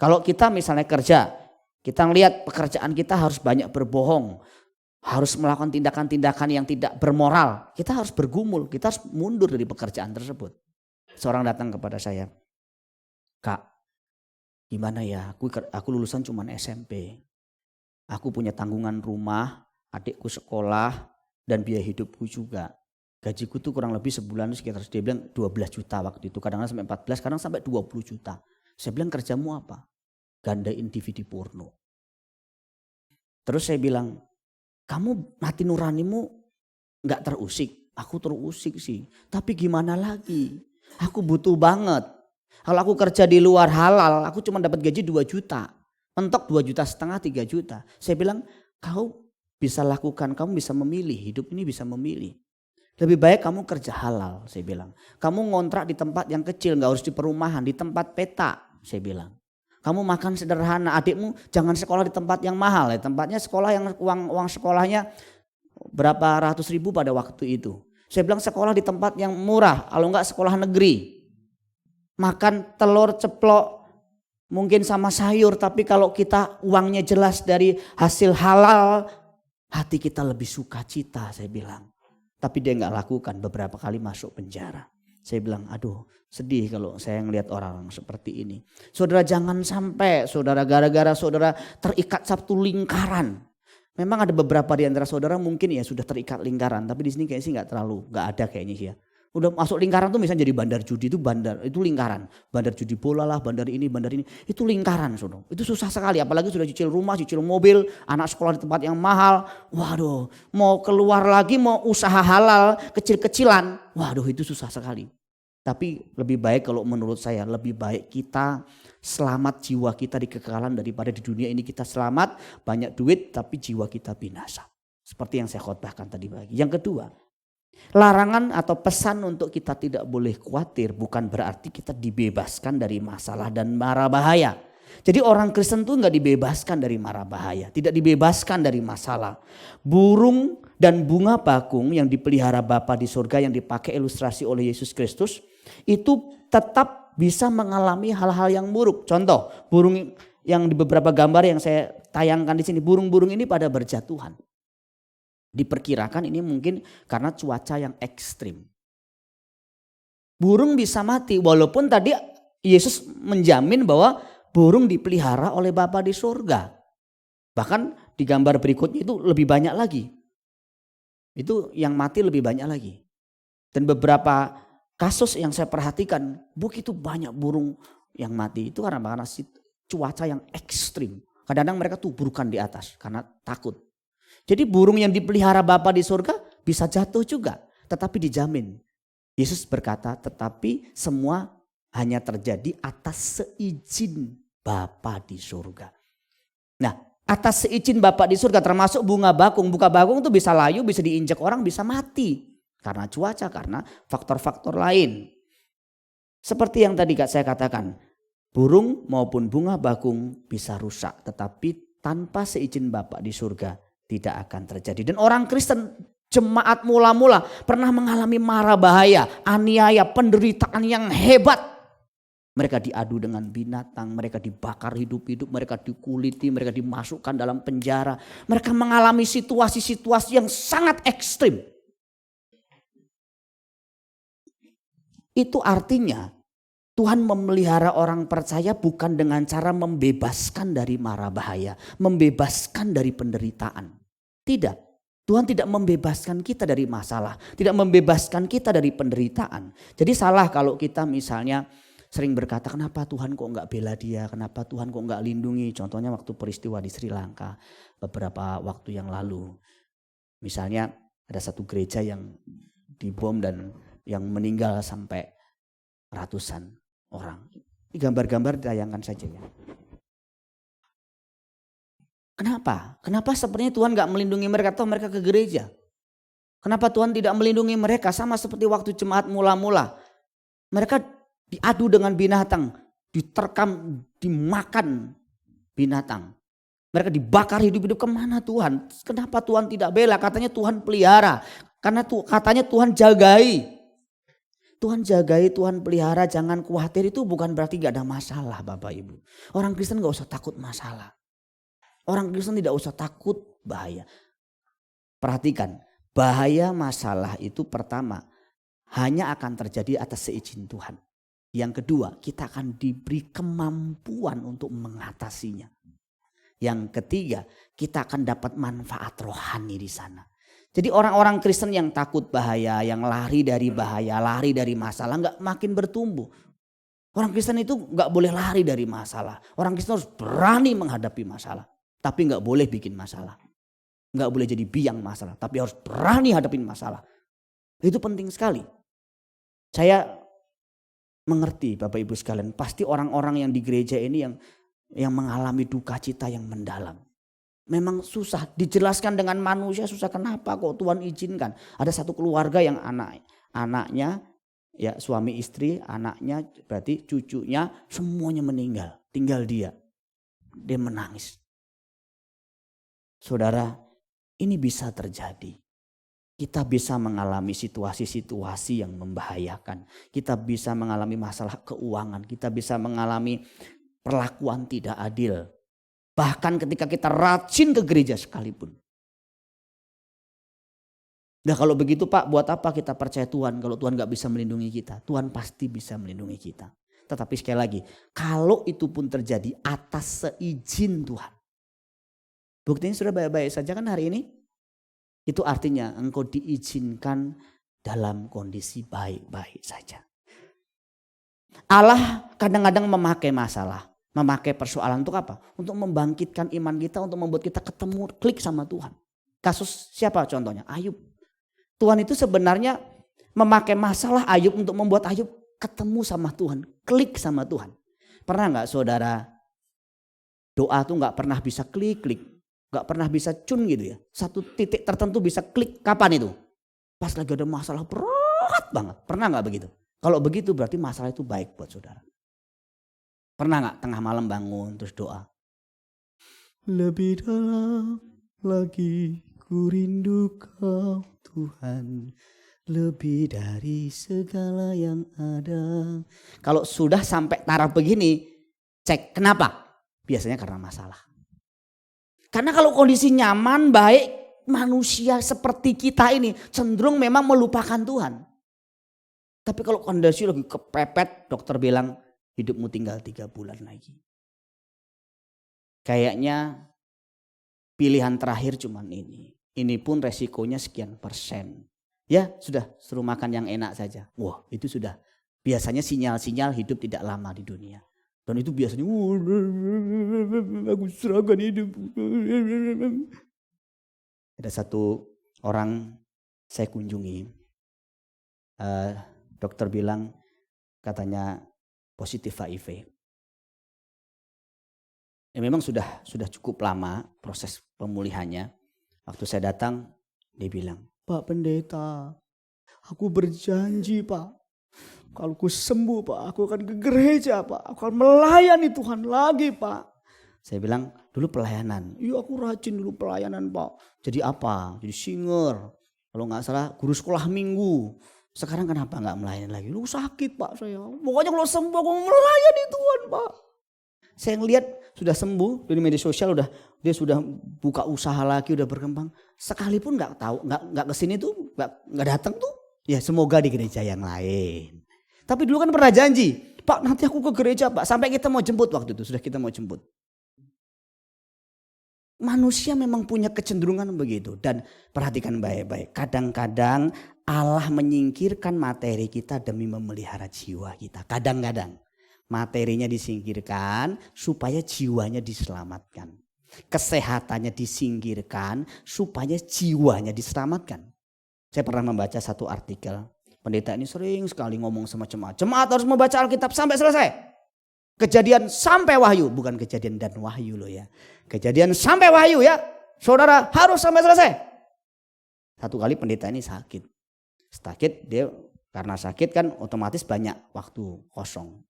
Kalau kita misalnya kerja, kita ngelihat pekerjaan kita harus banyak berbohong, harus melakukan tindakan-tindakan yang tidak bermoral, kita harus bergumul, kita harus mundur dari pekerjaan tersebut. Seorang datang kepada saya, Kak, gimana ya, aku lulusan cuma SMP, aku punya tanggungan rumah, adikku sekolah, dan biaya hidupku juga. Gajiku tuh kurang lebih sebulan sekitar, dia bilang 12 juta waktu itu, kadang-kadang sampai 14, kadang sampai 20 juta. Saya bilang, kerjamu apa? Gandain DVD porno. Terus saya bilang, kamu hati nuranimu gak terusik? Aku terusik sih, tapi gimana lagi? Aku butuh banget. Kalau aku kerja di luar halal, aku cuma dapat gaji 2 juta. Mentok 2,5 juta, 3 juta. Saya bilang, kau bisa lakukan, kamu bisa memilih, hidup ini bisa memilih. Lebih baik kamu kerja halal, saya bilang. Kamu ngontrak di tempat yang kecil, gak harus di perumahan, di tempat peta, saya bilang. Kamu makan sederhana, adikmu jangan sekolah di tempat yang mahal. Ya. Tempatnya sekolah yang uang sekolahnya berapa ratus ribu pada waktu itu. Saya bilang sekolah di tempat yang murah, kalau enggak sekolah negeri. Makan telur ceplok mungkin sama sayur, tapi kalau kita uangnya jelas dari hasil halal, hati kita lebih sukacita, saya bilang. Tapi dia enggak lakukan, beberapa kali masuk penjara. Saya bilang, aduh sedih kalau saya ngelihat orang seperti ini. Saudara, jangan sampai saudara gara-gara saudara terikat satu lingkaran. Memang ada beberapa di antara saudara mungkin ya sudah terikat lingkaran. Tapi di sini kayaknya sih gak ada kayaknya sih ya. Udah masuk lingkaran tuh misalnya jadi bandar judi itu lingkaran. Bandar judi bola lah, bandar ini. Itu lingkaran saudara. Itu susah sekali, apalagi sudah cicil rumah, cicil mobil, anak sekolah di tempat yang mahal. Waduh, mau keluar lagi mau usaha halal kecil-kecilan. Waduh, itu susah sekali. Tapi lebih baik kalau menurut saya, lebih baik kita selamat jiwa kita di kekekalan daripada di dunia ini kita selamat, banyak duit tapi jiwa kita binasa. Seperti yang saya khotbahkan tadi pagi. Yang kedua, larangan atau pesan untuk kita tidak boleh khawatir bukan berarti kita dibebaskan dari masalah dan mara bahaya. Jadi orang Kristen tuh gak dibebaskan dari mara bahaya, tidak dibebaskan dari masalah. Burung dan bunga bakung yang dipelihara Bapa di surga yang dipakai ilustrasi oleh Yesus Kristus itu tetap bisa mengalami hal-hal yang buruk. Contoh, burung yang di beberapa gambar yang saya tayangkan di sini, burung-burung ini pada berjatuhan. Diperkirakan ini mungkin karena cuaca yang ekstrim. Burung bisa mati walaupun tadi Yesus menjamin bahwa burung dipelihara oleh Bapa di surga. Bahkan di gambar berikutnya itu lebih banyak lagi. Itu yang mati lebih banyak lagi. Dan beberapa kasus yang saya perhatikan, begitu banyak burung yang mati itu karena cuaca yang ekstrim. Kadang-kadang mereka tuburkan di atas karena takut. Jadi burung yang dipelihara Bapa di surga bisa jatuh juga, tetapi dijamin. Yesus berkata, tetapi semua hanya terjadi atas seizin Bapa di surga. Nah, atas seizin Bapa di surga termasuk bunga bakung. Bunga bakung itu bisa layu, bisa diinjak orang, bisa mati. Karena cuaca, karena faktor-faktor lain. Seperti yang tadi saya katakan, burung maupun bunga bakung bisa rusak. Tetapi tanpa seizin Bapa di surga tidak akan terjadi. Dan orang Kristen, jemaat mula-mula pernah mengalami mara bahaya, aniaya, penderitaan yang hebat. Mereka diadu dengan binatang, mereka dibakar hidup-hidup, mereka dikuliti, mereka dimasukkan dalam penjara. Mereka mengalami situasi-situasi yang sangat ekstrim. Itu artinya Tuhan memelihara orang percaya bukan dengan cara membebaskan dari mara bahaya, membebaskan dari penderitaan. Tidak, Tuhan tidak membebaskan kita dari masalah, tidak membebaskan kita dari penderitaan. Jadi salah kalau kita misalnya sering berkata, kenapa Tuhan kok enggak bela dia, kenapa Tuhan kok enggak lindungi. Contohnya waktu peristiwa di Sri Lanka beberapa waktu yang lalu. Misalnya ada satu gereja yang dibom dan yang meninggal sampai ratusan orang. Ini gambar-gambar ditayangkan saja ya. Kenapa? Kenapa sepertinya Tuhan gak melindungi mereka atau mereka ke gereja? Kenapa Tuhan tidak melindungi mereka? Sama seperti waktu jemaat mula-mula. Mereka diadu dengan binatang, diterkam, dimakan binatang. Mereka dibakar hidup-hidup. Kemana Tuhan? Kenapa Tuhan tidak bela? Katanya Tuhan pelihara. Karena katanya Tuhan jagai. Tuhan jagai, Tuhan pelihara, jangan khawatir itu bukan berarti gak ada masalah Bapak Ibu. Orang Kristen gak usah takut masalah. Orang Kristen tidak usah takut bahaya. Perhatikan, bahaya masalah itu pertama hanya akan terjadi atas seizin Tuhan. Yang kedua, kita akan diberi kemampuan untuk mengatasinya. Yang ketiga, kita akan dapat manfaat rohani di sana. Jadi orang-orang Kristen yang takut bahaya, yang lari dari bahaya, lari dari masalah gak makin bertumbuh. Orang Kristen itu gak boleh lari dari masalah. Orang Kristen harus berani menghadapi masalah. Tapi gak boleh bikin masalah. Gak boleh jadi biang masalah. Tapi harus berani hadapin masalah. Itu penting sekali. Saya mengerti Bapak Ibu sekalian. Pasti orang-orang yang di gereja ini yang mengalami duka cita yang mendalam. Memang susah dijelaskan dengan manusia, susah. Kenapa kok Tuhan izinkan? Ada satu keluarga yang anaknya ya suami istri, anaknya berarti cucunya semuanya meninggal, tinggal dia menangis. Saudara, ini bisa terjadi. Kita bisa mengalami situasi-situasi yang membahayakan. Kita bisa mengalami masalah keuangan, kita bisa mengalami perlakuan tidak adil. Bahkan ketika kita rajin ke gereja sekalipun. Nah kalau begitu Pak, buat apa kita percaya Tuhan kalau Tuhan gak bisa melindungi kita? Tuhan pasti bisa melindungi kita. Tetapi sekali lagi, kalau itu pun terjadi atas seizin Tuhan. Buktinya sudah baik-baik saja kan hari ini? Itu artinya engkau diizinkan dalam kondisi baik-baik saja. Allah kadang-kadang memakai masalah. Memakai persoalan untuk apa? Untuk membangkitkan iman kita, untuk membuat kita ketemu, klik sama Tuhan. Kasus siapa contohnya? Ayub. Tuhan itu sebenarnya memakai masalah Ayub untuk membuat Ayub ketemu sama Tuhan, klik sama Tuhan. Pernah gak saudara doa tuh gak pernah bisa klik, gak pernah bisa cun gitu ya. Satu titik tertentu bisa klik, kapan itu? Pas lagi ada masalah berat banget. Pernah gak begitu? Kalau begitu berarti masalah itu baik buat saudara. Pernah gak tengah malam bangun terus doa? Lebih dalam lagi ku rindu Kau Tuhan. Lebih dari segala yang ada. Kalau sudah sampai taraf begini, cek kenapa? Biasanya karena masalah. Karena kalau kondisi nyaman, baik, manusia seperti kita ini cenderung memang melupakan Tuhan. Tapi kalau kondisi lagi kepepet, dokter bilang, hidupmu tinggal 3 bulan lagi. Kayaknya pilihan terakhir cuman ini. Ini pun resikonya sekian persen. Ya sudah suruh makan yang enak saja. Wah itu sudah biasanya sinyal-sinyal hidup tidak lama di dunia. Dan itu biasanya aku serahkan hidup. Ada satu orang saya kunjungi. Dokter bilang katanya positif HIV. Ya memang sudah cukup lama proses pemulihannya. Waktu saya datang dia bilang, Pak Pendeta, aku berjanji Pak, kalau aku sembuh Pak, aku akan ke gereja Pak, aku akan melayani Tuhan lagi Pak. Saya bilang dulu pelayanan, iya aku rajin dulu pelayanan Pak. Jadi apa? Jadi singer, kalau gak salah guru sekolah minggu. Sekarang kenapa gak melayani lagi? Lu sakit Pak saya. Pokoknya kalau sembuh aku melayani Tuhan Pak. Saya ngelihat sudah sembuh dari media sosial, dia sudah buka usaha lagi, udah berkembang. Sekalipun gak tahu, gak kesini tuh, gak datang tuh. Ya semoga di gereja yang lain. Tapi dulu kan pernah janji, Pak nanti aku ke gereja Pak. Sampai kita mau jemput waktu itu, sudah kita mau jemput. Manusia memang punya kecenderungan begitu. Dan perhatikan baik-baik. Kadang-kadang Allah menyingkirkan materi kita demi memelihara jiwa kita. Kadang-kadang materinya disingkirkan supaya jiwanya diselamatkan. Kesehatannya disingkirkan supaya jiwanya diselamatkan. Saya pernah membaca satu artikel. Pendeta ini sering sekali ngomong sama jemaat. Jemaat harus membaca Alkitab sampai selesai. Kejadian sampai Wahyu. Bukan Kejadian dan Wahyu loh ya. Kejadian sampai Wahyu ya. Saudara harus sampai selesai. Satu kali pendeta ini sakit. Karena sakit kan otomatis banyak waktu kosong.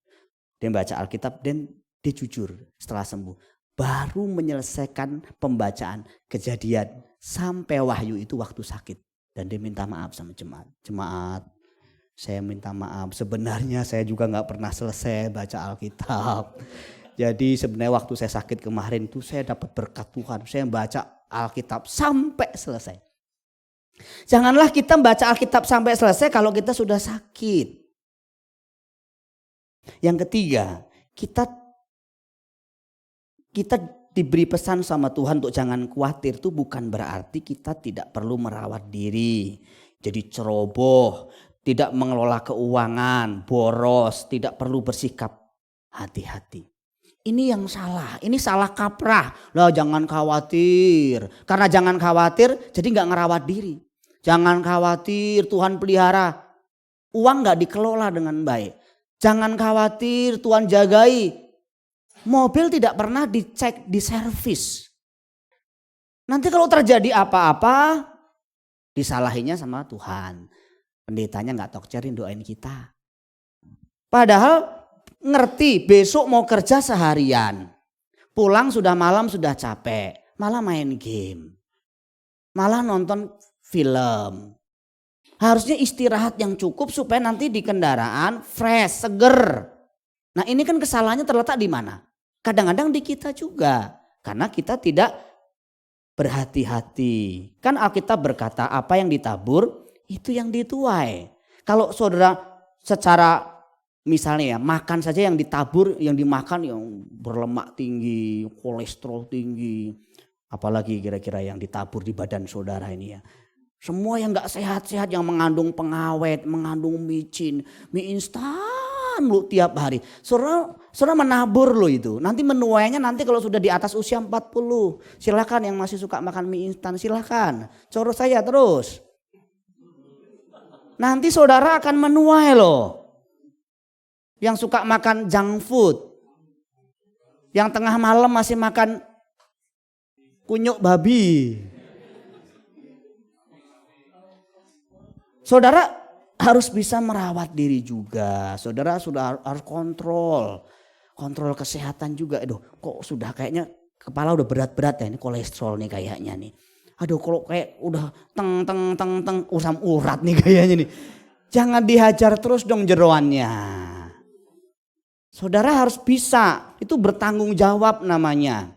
Dia baca Alkitab dan dia jujur setelah sembuh. Baru menyelesaikan pembacaan Kejadian sampai Wahyu itu waktu sakit. Dan dia minta maaf sama jemaat. Jemaat, Saya minta maaf, sebenarnya saya juga nggak pernah selesai baca Alkitab. Jadi sebenarnya waktu saya sakit kemarin itu saya dapat berkat Tuhan. Saya baca Alkitab sampai selesai. Janganlah kita baca Alkitab sampai selesai kalau kita sudah sakit. Yang ketiga, kita diberi pesan sama Tuhan untuk jangan khawatir. Itu bukan berarti kita tidak perlu merawat diri. Jadi ceroboh, tidak mengelola keuangan, boros, tidak perlu bersikap hati-hati. Ini yang salah, ini salah kaprah. Lah jangan khawatir, karena jangan khawatir jadi nggak ngerawat diri. Jangan khawatir Tuhan pelihara, uang nggak dikelola dengan baik. Jangan khawatir Tuhan jagai, mobil tidak pernah dicek di servis. Nanti kalau terjadi apa-apa, disalahinya sama Tuhan. Pendetanya nggak tokcerin doain kita. Padahal ngerti besok mau kerja seharian. Pulang sudah malam sudah capek. Malah main game. Malah nonton film. Harusnya istirahat yang cukup supaya nanti di kendaraan fresh, seger. Nah ini kan kesalahannya terletak di mana? Kadang-kadang di kita juga. Karena kita tidak berhati-hati. Kan Alkitab berkata apa yang ditabur itu yang dituai. Kalau saudara secara misalnya ya makan saja yang ditabur, yang dimakan yang berlemak tinggi, kolesterol tinggi. Apalagi kira-kira yang ditabur di badan saudara ini ya. Semua yang gak sehat-sehat yang mengandung pengawet, mengandung micin, mie instan lu tiap hari. Saudara menabur lo itu. Nanti menuainya nanti kalau sudah di atas usia 40. Silakan yang masih suka makan mie instan silakan. Coro saya terus. Nanti saudara akan menuai loh. Yang suka makan junk food. Yang tengah malam masih makan kunyuk babi. Saudara harus bisa merawat diri juga. Saudara sudah harus kontrol. Kontrol kesehatan juga. Aduh kok sudah kayaknya kepala udah berat-berat ya. Ini kolesterol nih kayaknya nih. Aduh kalau kayak udah teng usam urat nih kayaknya nih. Jangan dihajar terus dong jeroannya. Saudara harus bisa, itu bertanggung jawab namanya.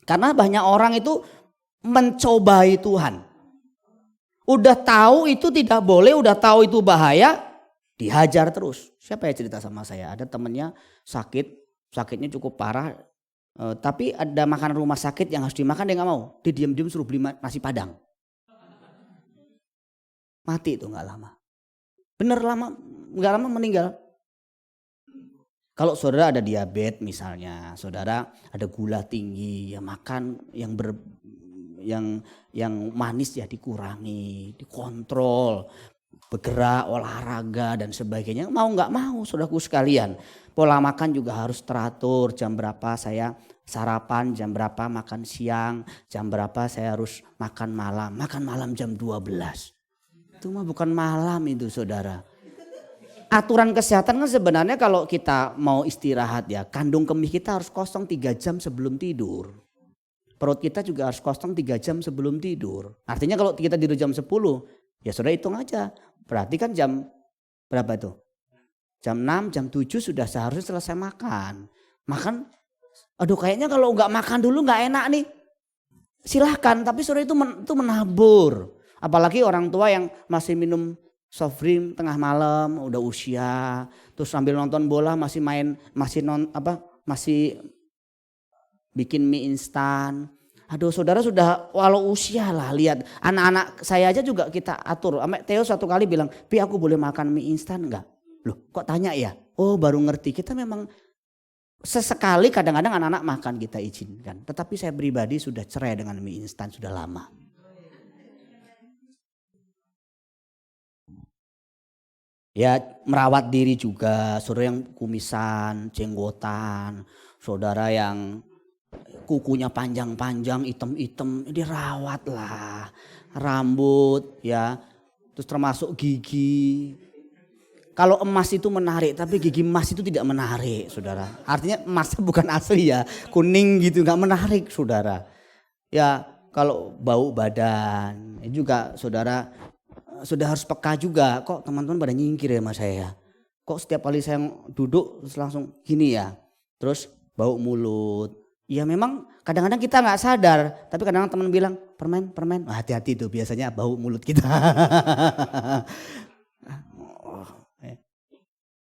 Karena banyak orang itu mencobai Tuhan. Udah tahu itu tidak boleh, udah tahu itu bahaya, dihajar terus. Siapa ya cerita sama saya, ada temennya sakitnya cukup parah. Tapi ada makanan rumah sakit yang harus dimakan dia gak mau. Dia diam-diam suruh beli nasi padang. Mati itu gak lama. Bener lama, gak lama meninggal. Kalau saudara ada diabetes misalnya, saudara ada gula tinggi, ya makan yang manis ya dikurangi, dikontrol. Bergerak, olahraga dan sebagainya. Mau gak mau saudaraku sekalian. Pola makan juga harus teratur. Jam berapa saya sarapan, jam berapa makan siang, jam berapa saya harus makan malam. Makan malam jam 12. Itu mah bukan malam itu saudara. Aturan kesehatan kan sebenarnya kalau kita mau istirahat ya. Kandung kemih kita harus kosong 3 jam sebelum tidur. Perut kita juga harus kosong 3 jam sebelum tidur. Artinya kalau kita tidur jam 10 ya saudara hitung aja. Berarti kan jam berapa itu? Jam 6, jam 7 sudah seharusnya selesai makan. Makan, aduh kayaknya kalau nggak makan dulu nggak enak nih. Silahkan, tapi saudara itu menabur. Apalagi orang tua yang masih minum soft drink tengah malam, udah usia. Terus sambil nonton bola masih bikin mie instan. Aduh saudara sudah walau usia lah lihat. Anak-anak saya aja juga kita atur. Theo satu kali bilang, Pi aku boleh makan mie instan enggak? Loh kok tanya ya? Oh baru ngerti, kita memang sesekali kadang-kadang anak-anak makan kita izinkan. Tetapi saya pribadi sudah cerai dengan mie instan sudah lama. Ya merawat diri juga, saudara yang kumisan, jenggotan, saudara yang kukunya panjang-panjang, hitam-hitam, dirawat lah. Rambut ya, terus termasuk gigi. Kalau emas itu menarik, tapi gigi emas itu tidak menarik saudara. Artinya emasnya bukan asli ya, kuning gitu gak menarik saudara. Ya kalau bau badan juga saudara sudah harus peka juga. Kok teman-teman pada nyingkir ya mas saya? Kok setiap kali saya duduk terus langsung gini ya? Terus bau mulut. Ya memang kadang-kadang kita nggak sadar. Tapi kadang-kadang teman bilang permen. Hati-hati tuh biasanya bau mulut kita.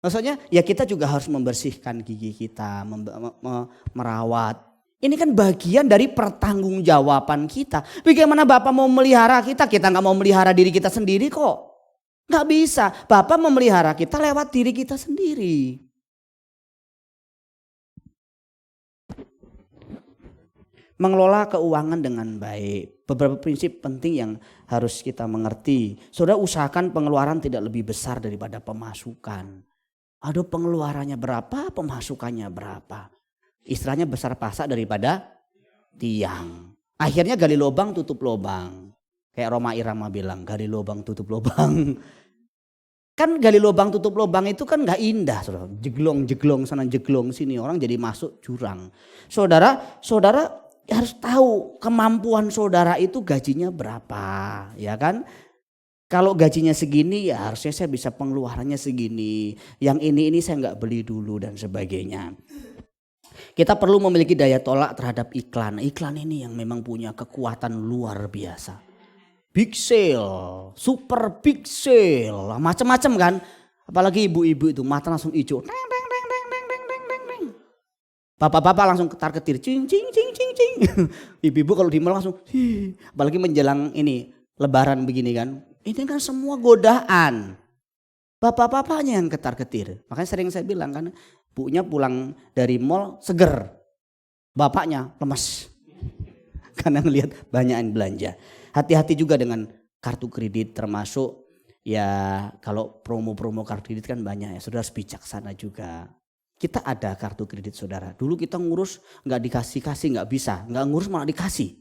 Maksudnya ya kita juga harus membersihkan gigi kita, merawat. Ini kan bagian dari pertanggungjawaban kita. Bagaimana Bapak mau melihara kita nggak mau melihara diri kita sendiri kok. Nggak bisa, Bapak memelihara kita lewat diri kita sendiri. Mengelola keuangan dengan baik. Beberapa prinsip penting yang harus kita mengerti. Saudara usahakan pengeluaran tidak lebih besar daripada pemasukan. Aduh pengeluarannya berapa, pemasukannya berapa. Istilahnya besar pasak daripada tiang. Akhirnya gali lubang tutup lubang. Kayak Roma Irama bilang gali lubang tutup lubang. Kan gali lubang tutup lubang itu kan gak indah. Saudara. Jeglong sana jeglong sini orang jadi masuk jurang. Saudara harus tahu kemampuan saudara itu gajinya berapa. Ya kan. Kalau gajinya segini ya harusnya saya bisa pengeluarannya segini. Yang ini saya nggak beli dulu dan sebagainya. Kita perlu memiliki daya tolak terhadap iklan. Iklan ini yang memang punya kekuatan luar biasa. Big sale, super big sale, macam-macam kan. Apalagi ibu-ibu itu mata langsung hijau. Bapak-bapak langsung ketar-ketir. Cing. Ibu-ibu kalau di mall langsung. Apalagi menjelang ini lebaran begini kan. Ini kan semua godaan. Bapak-bapaknya yang ketar-ketir. Makanya sering saya bilang kan. Bunya pulang dari mall seger. Bapaknya lemas. Karena ngelihat banyak yang belanja. Hati-hati juga dengan kartu kredit termasuk. Ya kalau promo-promo kartu kredit kan banyak ya. Saudara harus bijaksana juga. Kita ada kartu kredit saudara. Dulu kita ngurus gak dikasih-kasih gak bisa. Gak ngurus malah dikasih.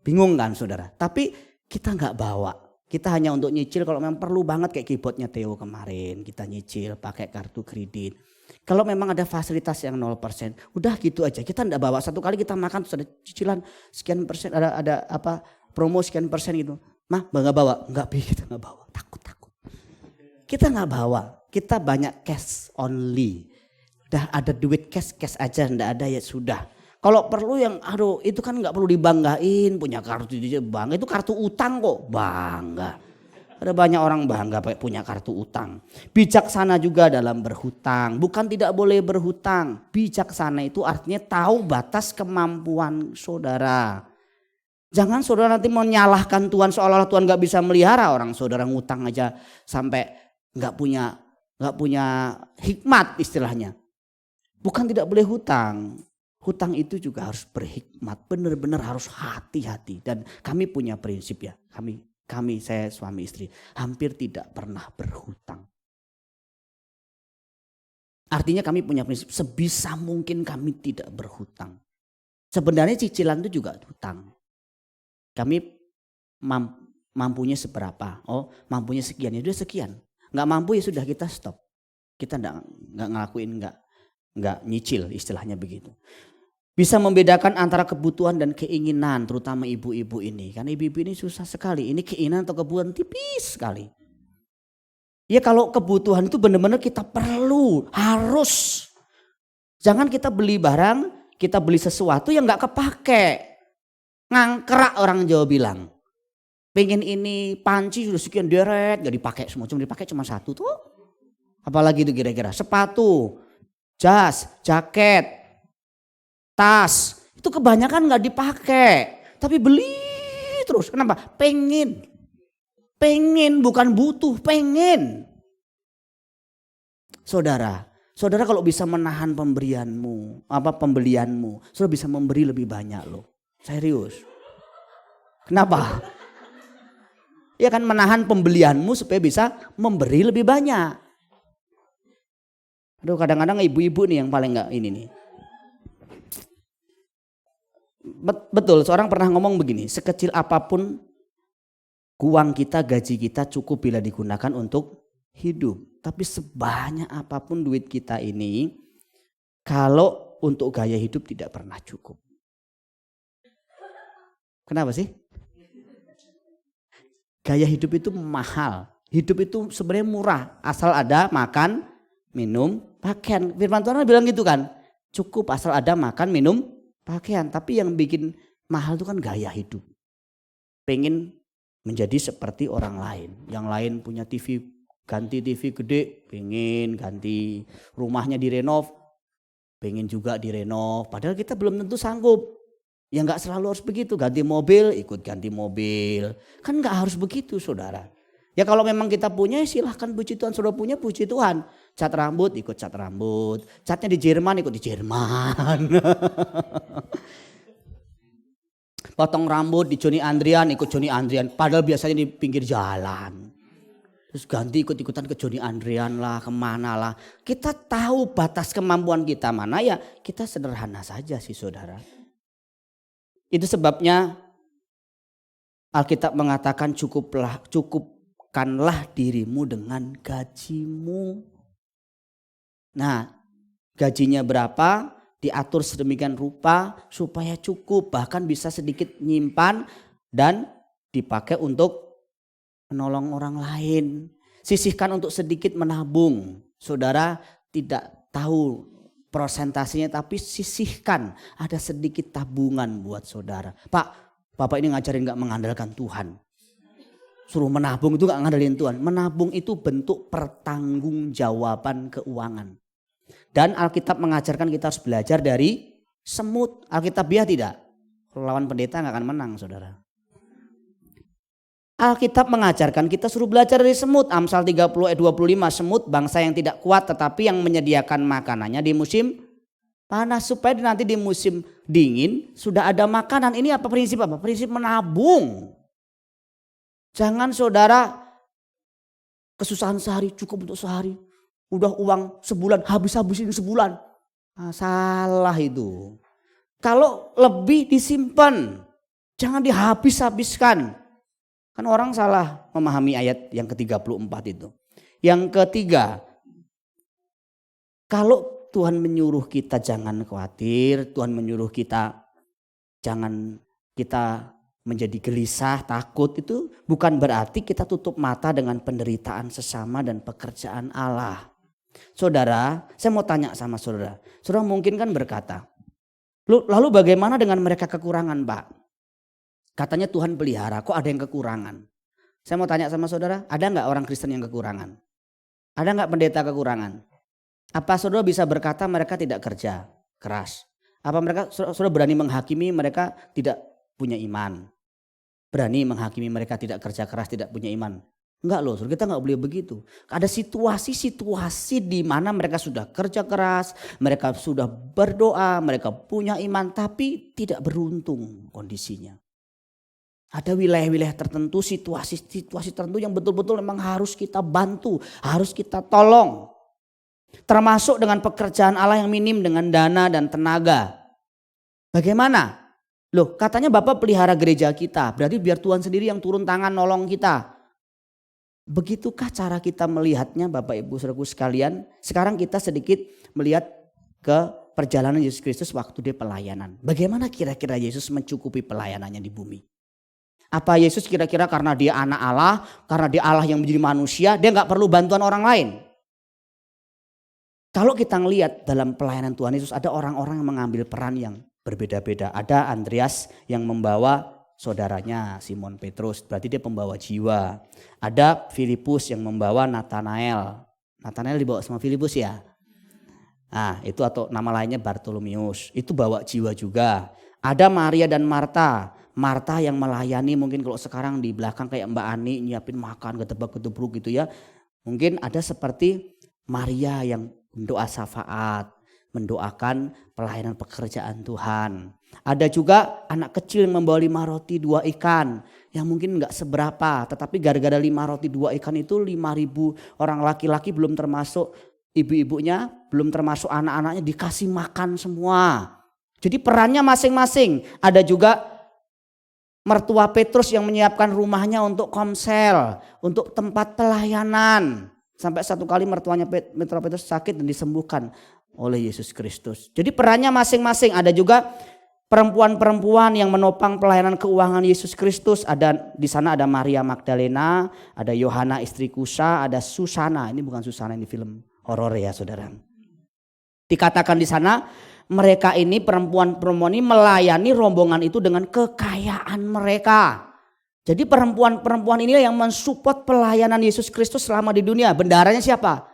Bingung kan saudara. Tapi kita gak bawa. Kita hanya untuk nyicil kalau memang perlu banget kayak keyboardnya Theo kemarin. Kita nyicil pakai kartu kredit. Kalau memang ada fasilitas yang 0%. Udah gitu aja. Kita enggak bawa. Satu kali kita makan terus ada cicilan sekian persen. Ada apa promo sekian persen gitu. Mah enggak bawa. Enggak kita enggak bawa. Takut. Kita enggak bawa. Kita banyak cash only. Udah ada duit cash aja. Enggak ada ya sudah. Kalau perlu yang itu kan nggak perlu dibanggain punya kartu di bank itu kartu utang kok bangga. Ada banyak orang bangga punya kartu utang. Bijaksana juga dalam berhutang. Bukan tidak boleh berhutang. Bijaksana itu artinya tahu batas kemampuan saudara. Jangan saudara nanti menyalahkan Tuhan seolah-olah Tuhan nggak bisa melihara orang saudara ngutang aja sampai nggak punya hikmat istilahnya. Bukan tidak boleh hutang. Hutang itu juga harus berhikmat, benar-benar harus hati-hati. Dan kami punya prinsip ya, kami saya suami istri hampir tidak pernah berhutang. Artinya kami punya prinsip sebisa mungkin kami tidak berhutang. Sebenarnya cicilan itu juga hutang. Kami mampunya seberapa? Oh mampunya sekian ya sudah sekian. Nggak mampu ya sudah kita stop. Kita nggak ngelakuin nggak nyicil istilahnya begitu. Bisa membedakan antara kebutuhan dan keinginan terutama ibu-ibu ini. Karena ibu-ibu ini susah sekali. Ini keinginan atau kebutuhan tipis sekali. Ya kalau kebutuhan itu benar-benar kita perlu, harus. Jangan kita beli barang, kita beli sesuatu yang gak kepake. Ngangkerak orang Jawa bilang. Pengen ini panci sudah sekian deret gak dipakai semua. Cuma dipakai cuma satu tuh. Apalagi itu kira-kira sepatu, jas, jaket. Tas itu kebanyakan gak dipakai tapi beli terus. Kenapa? Pengen bukan butuh, pengen. Saudara kalau bisa menahan pembelianmu, saudara bisa memberi lebih banyak loh. Serius. Kenapa? Ya kan menahan pembelianmu supaya bisa memberi lebih banyak. Aduh kadang-kadang ibu-ibu nih yang paling gak ini nih. Betul, seorang pernah ngomong begini, sekecil apapun uang kita, gaji kita cukup bila digunakan untuk hidup. Tapi sebanyak apapun duit kita ini, kalau untuk gaya hidup tidak pernah cukup. Kenapa sih? Gaya hidup itu mahal. Hidup itu sebenarnya murah. Asal ada makan, minum, pakaian. Firman Tuhan bilang gitu kan. Cukup asal ada makan, minum, pakaian. Tapi yang bikin mahal itu kan gaya hidup. Pengen menjadi seperti orang lain. Yang lain punya TV, ganti TV gede, pengen ganti. Rumahnya direnov, pengen juga direnov. Padahal kita belum tentu sanggup. Ya gak selalu harus begitu. Ganti mobil, ikut ganti mobil. Kan gak harus begitu saudara. Ya kalau memang kita punya silahkan puji Tuhan. Saudara punya puji Tuhan. Cat rambut ikut cat rambut. Catnya di Jerman ikut di Jerman. Potong rambut di Joni Andrian ikut Joni Andrian. Padahal biasanya di pinggir jalan. Terus ganti ikut-ikutan ke Joni Andrian lah, kemana lah. Kita tahu batas kemampuan kita mana, ya kita sederhana saja sih saudara. Itu sebabnya Alkitab mengatakan cukupkanlah dirimu dengan gajimu. Nah, gajinya berapa? Diatur sedemikian rupa supaya cukup, bahkan bisa sedikit nyimpan dan dipakai untuk menolong orang lain. Sisihkan untuk sedikit menabung. Saudara tidak tahu prosentasinya tapi sisihkan. Ada sedikit tabungan buat saudara. Pak, Bapak ini ngajarin gak mengandalkan Tuhan. Suruh menabung itu gak ngandalin Tuhan. Menabung itu bentuk pertanggungjawaban keuangan. Dan Alkitab mengajarkan kita harus belajar dari semut. Alkitabiah tidak. Lawan pendeta gak akan menang saudara. Alkitab mengajarkan kita suruh belajar dari semut. Amsal 30 ayat 25, semut bangsa yang tidak kuat tetapi yang menyediakan makanannya di musim panas. Supaya nanti di musim dingin sudah ada makanan. Ini apa prinsip apa? Prinsip menabung. Jangan saudara kesusahan sehari cukup untuk sehari. Udah uang sebulan habis-habisin sebulan. Nah, salah itu. Kalau lebih disimpan. Jangan dihabis-habiskan. Kan orang salah memahami ayat yang ke-34 itu. Yang ketiga, kalau Tuhan menyuruh kita jangan khawatir, Tuhan menyuruh kita jangan kita menjadi gelisah, takut, itu bukan berarti kita tutup mata dengan penderitaan sesama dan pekerjaan Allah. Saudara, saya mau tanya sama saudara. Saudara mungkin kan berkata, lalu bagaimana dengan mereka kekurangan, Pak? Katanya Tuhan pelihara, kok ada yang kekurangan? Saya mau tanya sama saudara, ada gak orang Kristen yang kekurangan? Ada gak pendeta kekurangan? Apa saudara bisa berkata mereka tidak kerja keras? Apa mereka saudara berani menghakimi mereka tidak punya iman? Berani menghakimi mereka tidak kerja keras, tidak punya iman? Enggak loh, saudara, kita gak boleh begitu. Ada situasi-situasi di mana mereka sudah kerja keras, mereka sudah berdoa, mereka punya iman, tapi tidak beruntung kondisinya. Ada wilayah-wilayah tertentu, situasi-situasi tertentu yang betul-betul memang harus kita bantu, harus kita tolong. Termasuk dengan pekerjaan Allah yang minim dengan dana dan tenaga. Bagaimana? Loh, katanya Bapak pelihara gereja kita, berarti biar Tuhan sendiri yang turun tangan nolong kita. Begitukah cara kita melihatnya Bapak Ibu Saudaraku sekalian? Sekarang kita sedikit melihat ke perjalanan Yesus Kristus waktu dia pelayanan. Bagaimana kira-kira Yesus mencukupi pelayanannya di bumi? Apa Yesus kira-kira karena dia anak Allah, karena dia Allah yang menjadi manusia, dia gak perlu bantuan orang lain? Kalau kita ngelihat dalam pelayanan Tuhan Yesus ada orang-orang yang mengambil peran yang berbeda-beda. Ada Andreas yang membawa saudaranya Simon Petrus, berarti dia pembawa jiwa. Ada Filipus yang membawa Nathanael. Nathanael dibawa sama Filipus ya. Nah itu atau nama lainnya Bartolomeus, itu bawa jiwa juga. Ada Maria dan Marta. Marta yang melayani mungkin kalau sekarang di belakang kayak Mbak Ani nyiapin makan gedebak-gedebruk gitu ya. Mungkin ada seperti Maria yang mendoa syafaat, mendoakan pelayanan pekerjaan Tuhan. Ada juga anak kecil yang membawa 5 roti 2 ikan yang mungkin gak seberapa. Tetapi gara-gara 5 roti 2 ikan itu 5.000 orang laki-laki belum termasuk ibu-ibunya, belum termasuk anak-anaknya dikasih makan semua. Jadi perannya masing-masing. Ada juga mertua Petrus yang menyiapkan rumahnya untuk komsel, untuk tempat pelayanan. Sampai satu kali mertuanya Petrus sakit dan disembuhkan oleh Yesus Kristus. Jadi perannya masing-masing. Ada juga perempuan-perempuan yang menopang pelayanan keuangan Yesus Kristus. Di sana ada Maria Magdalena, ada Yohana istri Kusa, ada Susana. Ini bukan Susana, ini film horor ya saudara. Dikatakan di sana mereka ini perempuan-perempuan ini melayani rombongan itu dengan kekayaan mereka. Jadi perempuan-perempuan ini yang mensupport pelayanan Yesus Kristus selama di dunia. Bendaharanya siapa?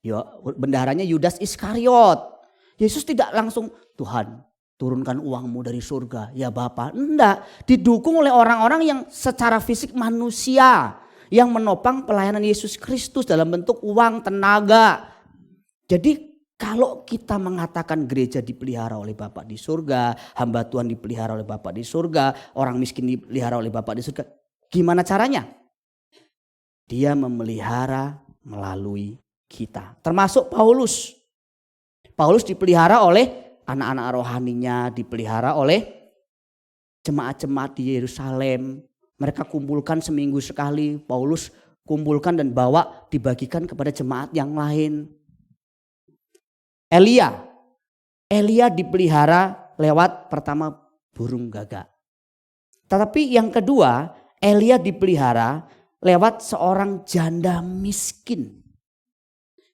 Ya, bendaharanya Yudas Iskariot. Yesus tidak langsung, Tuhan turunkan uangmu dari surga. Ya Bapa, enggak. Didukung oleh orang-orang yang secara fisik manusia. Yang menopang pelayanan Yesus Kristus dalam bentuk uang, tenaga. Jadi kalau kita mengatakan gereja dipelihara oleh Bapa di surga, hamba Tuhan dipelihara oleh Bapa di surga, orang miskin dipelihara oleh Bapa di surga. Gimana caranya? Dia memelihara melalui kita. Termasuk Paulus. Paulus dipelihara oleh anak-anak rohaninya, dipelihara oleh jemaat-jemaat di Yerusalem. Mereka kumpulkan seminggu sekali. Paulus kumpulkan dan bawa dibagikan kepada jemaat yang lain. Elia dipelihara lewat pertama burung gagak. Tetapi yang kedua, Elia dipelihara lewat seorang janda miskin.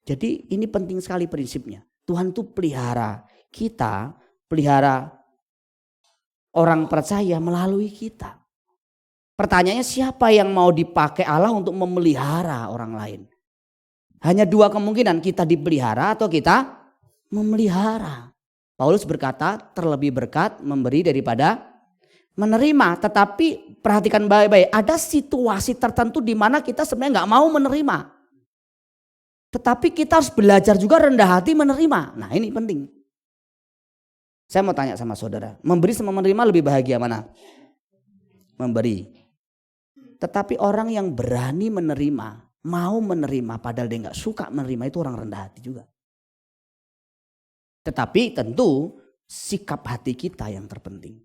Jadi ini penting sekali prinsipnya. Tuhan tuh pelihara kita, pelihara orang percaya melalui kita. Pertanyaannya siapa yang mau dipakai Allah untuk memelihara orang lain? Hanya dua kemungkinan, kita dipelihara atau kita memelihara. Paulus berkata terlebih berkat memberi daripada menerima. Tetapi perhatikan baik-baik, ada situasi tertentu di mana kita sebenarnya nggak mau menerima. Tetapi kita harus belajar juga rendah hati menerima. Nah ini penting. Saya mau tanya sama saudara, memberi sama menerima lebih bahagia mana? Memberi. Tetapi orang yang berani menerima, mau menerima padahal dia nggak suka menerima, itu orang rendah hati juga. Tetapi tentu sikap hati kita yang terpenting.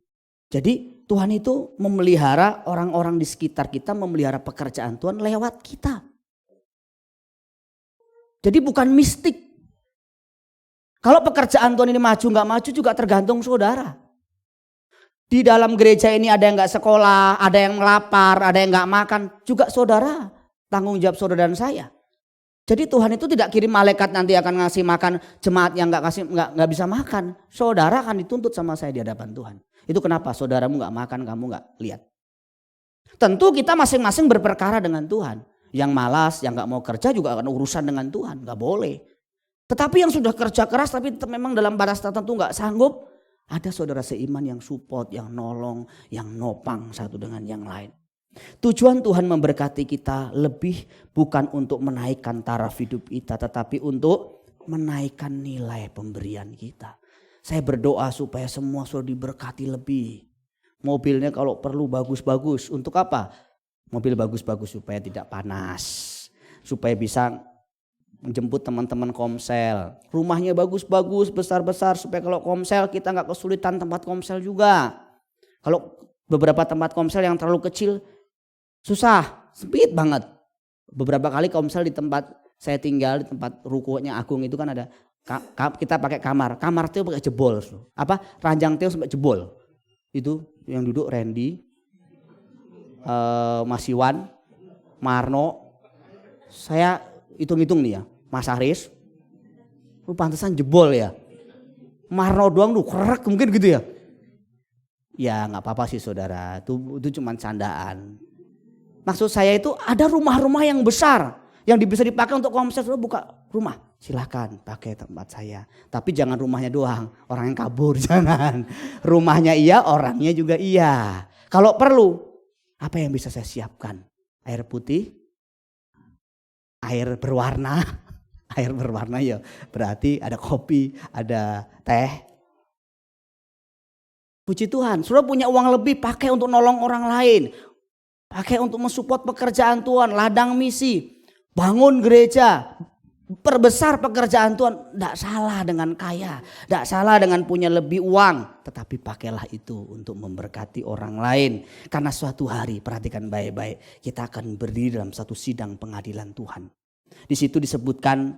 Jadi Tuhan itu memelihara orang-orang di sekitar kita, memelihara pekerjaan Tuhan lewat kita. Jadi bukan mistik. Kalau pekerjaan Tuhan ini maju nggak maju juga tergantung saudara. Di dalam gereja ini ada yang nggak sekolah, ada yang lapar, ada yang nggak makan, juga saudara, tanggung jawab saudara dan saya. Jadi Tuhan itu tidak kirim malaikat nanti akan ngasih makan jemaat yang nggak bisa makan. Saudara akan dituntut sama saya di hadapan Tuhan. Itu kenapa saudaramu nggak makan, kamu nggak lihat. Tentu kita masing-masing berperkara dengan Tuhan. Yang malas, yang nggak mau kerja juga akan urusan dengan Tuhan, nggak boleh. Tetapi yang sudah kerja keras tapi memang dalam batas tertentu nggak sanggup, ada saudara seiman yang support, yang nolong, yang nopang satu dengan yang lain. Tujuan Tuhan memberkati kita lebih bukan untuk menaikkan taraf hidup kita, tetapi untuk menaikkan nilai pemberian kita. Saya berdoa supaya semua sudah diberkati lebih. Mobilnya kalau perlu bagus-bagus, untuk apa? Mobil bagus-bagus supaya tidak panas, supaya bisa menjemput teman-teman komsel. Rumahnya bagus-bagus, besar-besar supaya kalau komsel kita nggak kesulitan tempat komsel juga. Kalau beberapa tempat komsel yang terlalu kecil susah, sempit banget. Beberapa kali komsel di tempat saya tinggal, di tempat rukonya Agung itu kan ada, kita pakai kamar Teo pakai jebol. Ranjang Teo sampai jebol. Itu yang duduk Randy, Mas Iwan, Marno, saya hitung-hitung nih ya, Mas Aris, lu pantesan jebol ya. Marno doang lu kerek mungkin gitu ya. Ya nggak apa-apa sih saudara, itu cuma candaan. Maksud saya itu ada rumah-rumah yang besar yang bisa dipakai untuk komsel, buka rumah. Silahkan pakai tempat saya. Tapi jangan rumahnya doang, orang yang kabur jangan. Rumahnya iya, orangnya juga iya. Kalau perlu, apa yang bisa saya siapkan? Air putih, air berwarna. Air berwarna ya berarti ada kopi, ada teh. Puji Tuhan, saudara punya uang lebih pakai untuk nolong orang lain. Pakai untuk mensupport pekerjaan Tuhan, ladang misi, bangun gereja, perbesar pekerjaan Tuhan. Tidak salah dengan kaya, tidak salah dengan punya lebih uang. Tetapi pakailah itu untuk memberkati orang lain. Karena suatu hari, perhatikan baik-baik, kita akan berdiri dalam satu sidang pengadilan Tuhan. Di situ disebutkan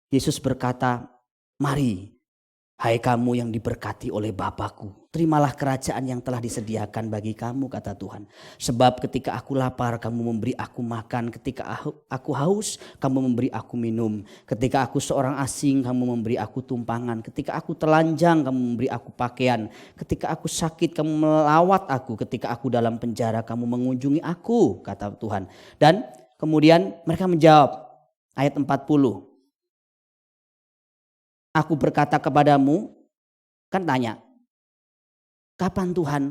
Yesus berkata, mari Hai kamu yang diberkati oleh Bapakku, terimalah kerajaan yang telah disediakan bagi kamu, kata Tuhan. Sebab ketika aku lapar, kamu memberi aku makan. Ketika aku haus, kamu memberi aku minum. Ketika aku seorang asing, kamu memberi aku tumpangan. Ketika aku telanjang, kamu memberi aku pakaian. Ketika aku sakit, kamu melawat aku. Ketika aku dalam penjara, kamu mengunjungi aku, kata Tuhan. Dan kemudian mereka menjawab, ayat 40. Aku berkata kepadamu, kan tanya, kapan Tuhan?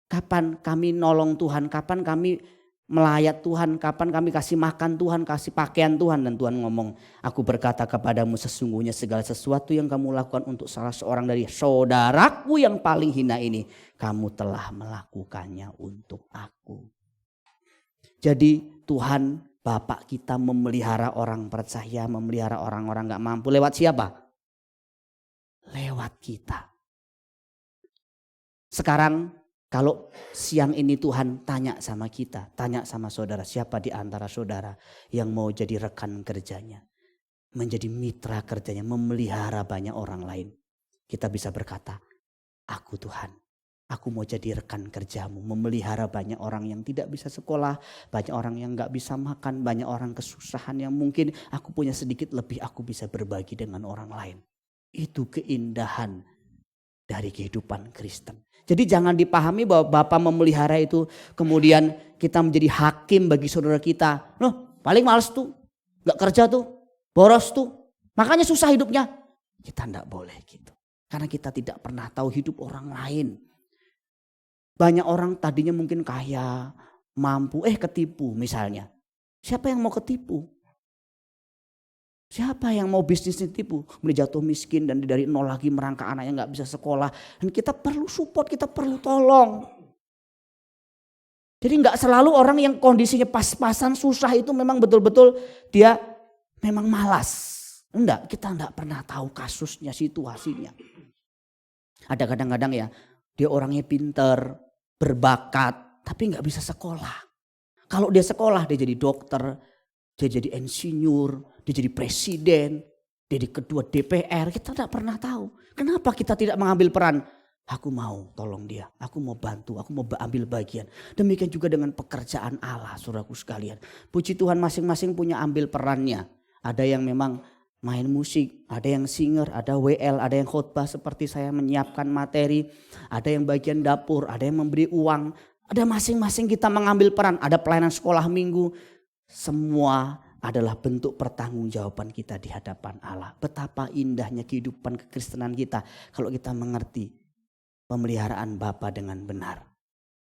Kapan kami nolong Tuhan? Kapan kami melayat Tuhan? Kapan kami kasih makan Tuhan? Kasih pakaian Tuhan? Dan Tuhan ngomong, aku berkata kepadamu sesungguhnya segala sesuatu yang kamu lakukan untuk salah seorang dari saudaraku yang paling hina ini, kamu telah melakukannya untuk aku. Jadi Tuhan Bapak kita memelihara orang percaya, memelihara orang-orang gak mampu. Lewat siapa? Lewat kita. Sekarang kalau siang ini Tuhan tanya sama kita, tanya sama saudara, siapa di antara saudara yang mau jadi rekan kerjanya, menjadi mitra kerjanya, memelihara banyak orang lain. Kita bisa berkata, aku Tuhan, aku mau jadi rekan kerjamu, memelihara banyak orang yang tidak bisa sekolah, banyak orang yang gak bisa makan, banyak orang kesusahan yang mungkin aku punya sedikit lebih, aku bisa berbagi dengan orang lain. Itu keindahan dari kehidupan Kristen. Jadi jangan dipahami bahwa Bapa memelihara itu kemudian kita menjadi hakim bagi saudara kita. Loh, paling males tuh, gak kerja tuh, boros tuh, makanya susah hidupnya. Kita gak boleh gitu. Karena kita tidak pernah tahu hidup orang lain. Banyak orang tadinya mungkin kaya, mampu, ketipu misalnya. Siapa yang mau ketipu? Siapa yang mau bisnisnya tipu? Kemudian jatuh miskin dan dari nol lagi merangkak anaknya gak bisa sekolah. Dan kita perlu support, kita perlu tolong. Jadi gak selalu orang yang kondisinya pas-pasan susah itu memang betul-betul dia memang malas. Enggak, kita enggak pernah tahu kasusnya, situasinya. Ada kadang-kadang ya dia orangnya pinter, berbakat, tapi gak bisa sekolah. Kalau dia sekolah dia jadi dokter, dia jadi insinyur, dia jadi presiden, dia jadi ketua DPR. Kita tidak pernah tahu. Kenapa kita tidak mengambil peran? Aku mau tolong dia, aku mau bantu, aku mau ambil bagian. Demikian juga dengan pekerjaan Allah, saudaraku sekalian. Puji Tuhan masing-masing punya ambil perannya. Ada yang memang main musik, ada yang singer, ada WL, ada yang khotbah seperti saya menyiapkan materi. Ada yang bagian dapur, ada yang memberi uang. Ada masing-masing kita mengambil peran, ada pelayanan sekolah minggu. Semua adalah bentuk pertanggungjawaban kita di hadapan Allah. Betapa indahnya kehidupan kekristenan kita kalau kita mengerti pemeliharaan Bapa dengan benar.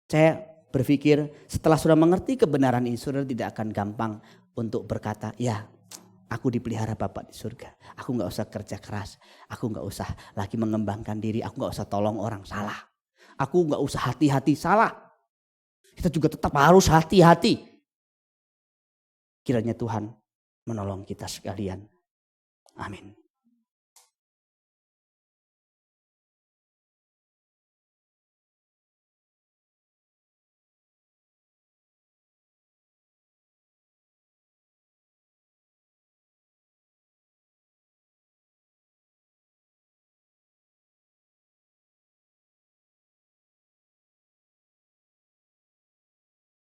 Saya berpikir setelah sudah mengerti kebenaran ini, saudara tidak akan gampang untuk berkata, ya aku dipelihara Bapa di surga. Aku gak usah kerja keras, aku gak usah lagi mengembangkan diri, aku gak usah tolong orang, salah. Aku gak usah hati-hati, salah. Kita juga tetap harus hati-hati. Kiranya Tuhan menolong kita sekalian. Amin.